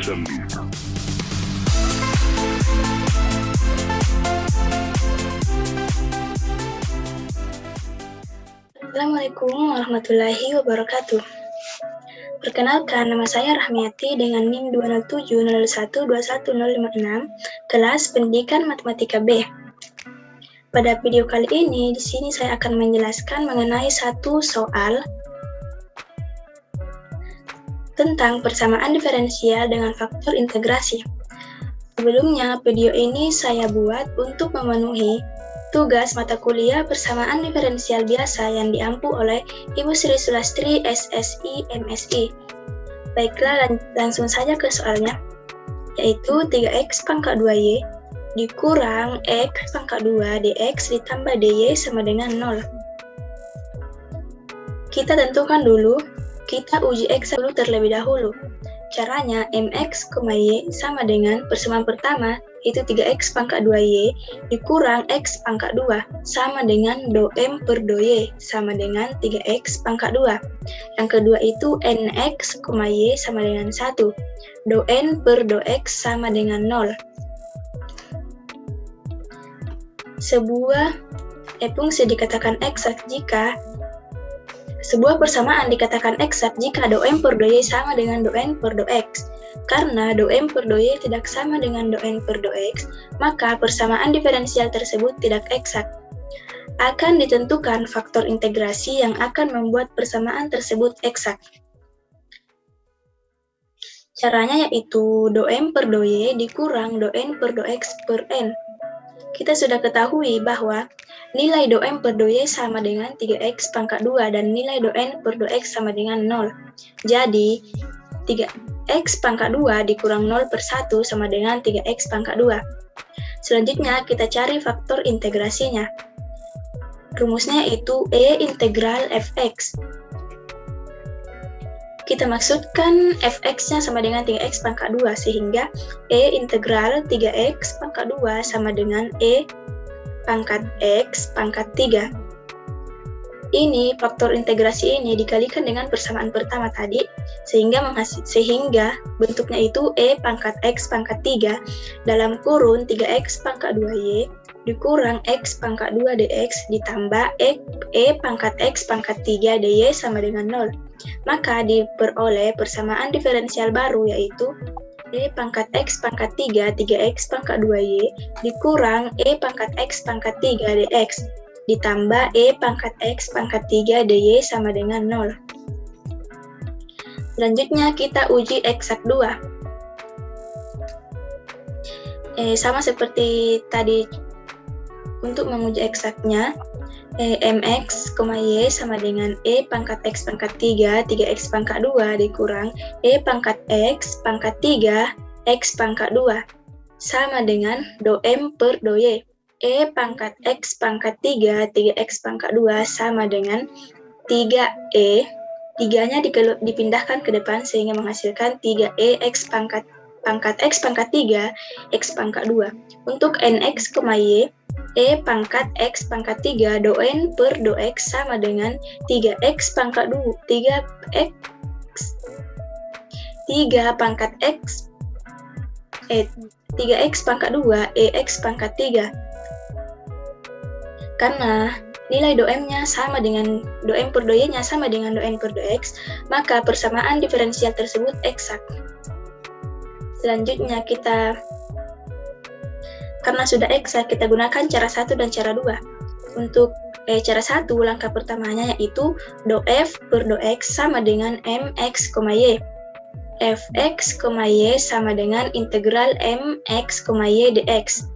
aksen. Assalamualaikum warahmatullahi wabarakatuh. Perkenalkan, nama saya Rahmiati dengan NIM 20701210056, kelas Pendidikan Matematika B. Pada video kali ini, di sini saya akan menjelaskan mengenai satu soal tentang persamaan diferensial dengan faktor integrasi. Sebelumnya, video ini saya buat untuk memenuhi tugas mata kuliah persamaan diferensial biasa yang diampu oleh Ibu Sri Sulastri, SSI, MSI. Baiklah, langsung saja ke soalnya, yaitu 3x pangkat 2y dikurang x pangkat 2 dx ditambah dy sama dengan 0. Kita tentukan dulu, kita uji x dulu terlebih dahulu. Caranya, mx, y sama dengan persamaan pertama, yaitu 3x pangkat 2y dikurang x pangkat 2, sama dengan dom per doy, sama dengan 3x pangkat 2. Yang kedua itu nx, y sama dengan 1, don per dox sama dengan 0. Sebuah fungsi dikatakan eksak jika sebuah persamaan dikatakan eksak jika dom per doy sama dengan don per dox. Karena dom per doy tidak sama dengan don per dox, maka persamaan diferensial tersebut tidak eksak. Akan ditentukan faktor integrasi yang akan membuat persamaan tersebut eksak. Caranya yaitu dom per doy dikurang don per dox per n. Kita sudah ketahui bahwa nilai dom per doy sama dengan 3x pangkat 2 dan nilai don per dox sama dengan 0. Jadi, 3x pangkat 2 dikurang 0 per 1 sama dengan 3x pangkat 2. Selanjutnya, kita cari faktor integrasinya. Rumusnya itu E integral fx. Kita maksudkan fx-nya sama dengan 3x pangkat 2, sehingga E integral 3x pangkat 2 sama dengan E pangkat x pangkat 3. Ini, faktor integrasi ini dikalikan dengan persamaan pertama tadi, sehingga bentuknya itu E pangkat x pangkat 3 dalam kurun 3x pangkat 2y dikurang x pangkat 2 dx ditambah E pangkat x pangkat 3 dy sama dengan 0. Maka diperoleh persamaan diferensial baru yaitu E pangkat x pangkat 3 3x pangkat 2y dikurang E pangkat x pangkat 3 dx ditambah E pangkat x pangkat 3 dy sama dengan 0. Selanjutnya kita uji eksak 2. Sama seperti tadi, untuk menguji eksaknya, mx, y sama dengan E pangkat x pangkat 3, 3x pangkat 2 dikurang E pangkat x pangkat 3, x pangkat 2 sama dengan dom per doy. E pangkat x pangkat 3, 3x pangkat 2 sama dengan 3e. 3-nya dipindahkan ke depan sehingga menghasilkan 3e x pangkat x pangkat 3, x pangkat 2. Untuk nx, y, E pangkat x pangkat 3 don per dox sama dengan 3x pangkat 2, 3 pangkat x 3x pangkat 2 ex pangkat 3. Karena nilai dom-nya sama dengan dom per doy-nya sama dengan don per dox, maka persamaan diferensial tersebut eksak. Selanjutnya karena sudah eksak, kita gunakan cara 1 dan cara 2. Untuk cara 1, langkah pertamanya yaitu f per dox sama dengan mx, y. Fx, y sama dengan integral mx, y dx.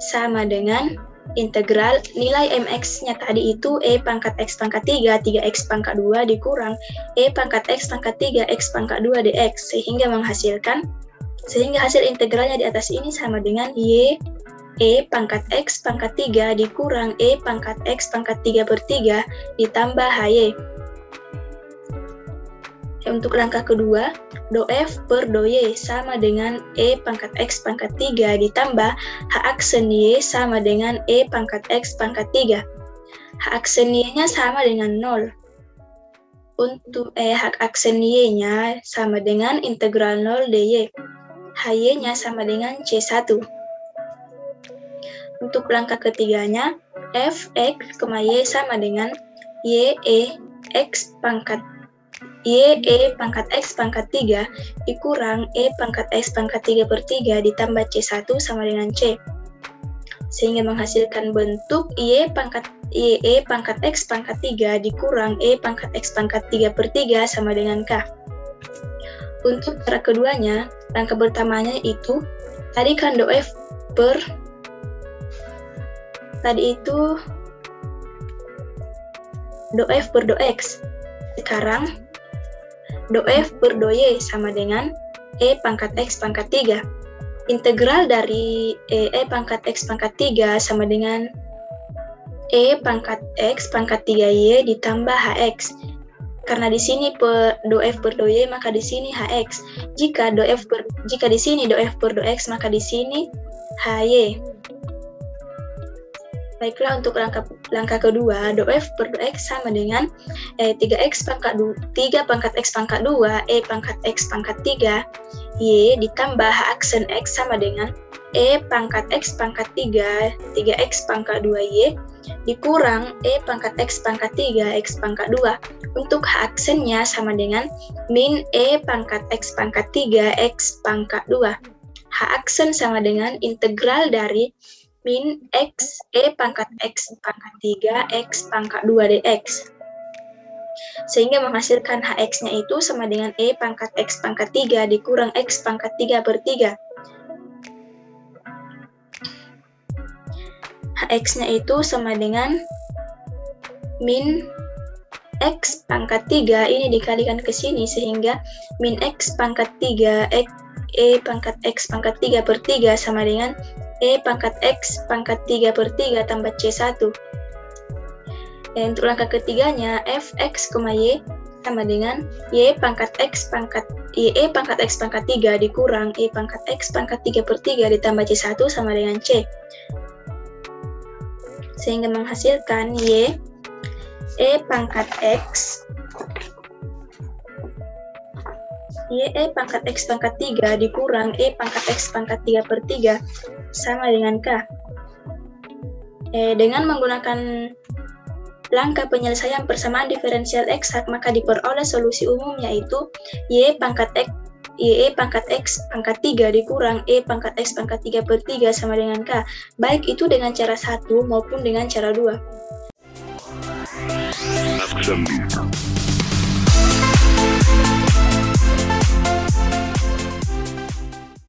Sama dengan integral nilai mx-nya tadi itu E pangkat x pangkat 3, 3x pangkat 2 dikurang E pangkat x pangkat 3, x pangkat 2 dx. Sehingga hasil integralnya di atas ini sama dengan Y E pangkat x pangkat 3 dikurang E pangkat x pangkat 3 per 3 ditambah HY. Untuk langkah kedua, f per doy sama dengan E pangkat x pangkat 3 ditambah H aksen Y sama dengan E pangkat x pangkat 3. H aksen Y-nya sama dengan 0. Untuk H aksen Y-nya sama dengan integral 0 dy. HY-nya sama dengan C1. Untuk langkah ketiganya, Fx, Y sama dengan YE X pangkat X pangkat 3 dikurang E pangkat X pangkat 3 per 3 ditambah C1 sama dengan C. Sehingga menghasilkan bentuk YE pangkat X pangkat 3 dikurang E pangkat X pangkat 3 per 3 sama dengan K. Untuk cara keduanya, langkah pertamanya itu, tadi kan do F per do X. Sekarang do F per do Y sama dengan E pangkat X pangkat 3. Integral dari E pangkat X pangkat 3 sama dengan E pangkat X pangkat 3Y ditambah HX. Karena di sini do F per do Y, maka di sini HX. Jika di sini do F per do X, maka di sini HY. Baiklah, untuk langkah kedua, do F per do X sama dengan 3 pangkat X pangkat 2, E pangkat X pangkat 3, Y ditambah H aksen X sama dengan E pangkat X pangkat 3, 3X pangkat 2Y, dikurang E pangkat X pangkat 3, X pangkat 2. Untuk H aksennya sama dengan min E pangkat X pangkat 3, X pangkat 2. H aksen sama dengan integral dari min X E pangkat X pangkat 3 X pangkat 2 dx. Sehingga menghasilkan HX-nya itu sama dengan E pangkat X pangkat 3 dikurang X pangkat 3 per 3. HX-nya itu sama dengan min X pangkat 3 ini dikalikan ke sini, sehingga min X pangkat 3 E pangkat X pangkat 3 per 3 sama dengan E pangkat X pangkat 3 per 3 tambah C1. Dan untuk langkah ketiganya, Fx, Y sama dengan Y pangkat X pangkat pangkat X pangkat 3 dikurang E pangkat X pangkat 3 per 3 ditambah C1 sama dengan C. Sehingga menghasilkan Y E pangkat X pangkat X pangkat 3 dikurang E pangkat X pangkat 3 per 3 sama dengan K. Dengan menggunakan langkah penyelesaian persamaan diferensial eksak, maka diperoleh solusi umum, yaitu Y pangkat X pangkat 3 dikurang E pangkat X pangkat 3 per 3 sama dengan K, baik itu dengan cara 1 maupun dengan cara 2.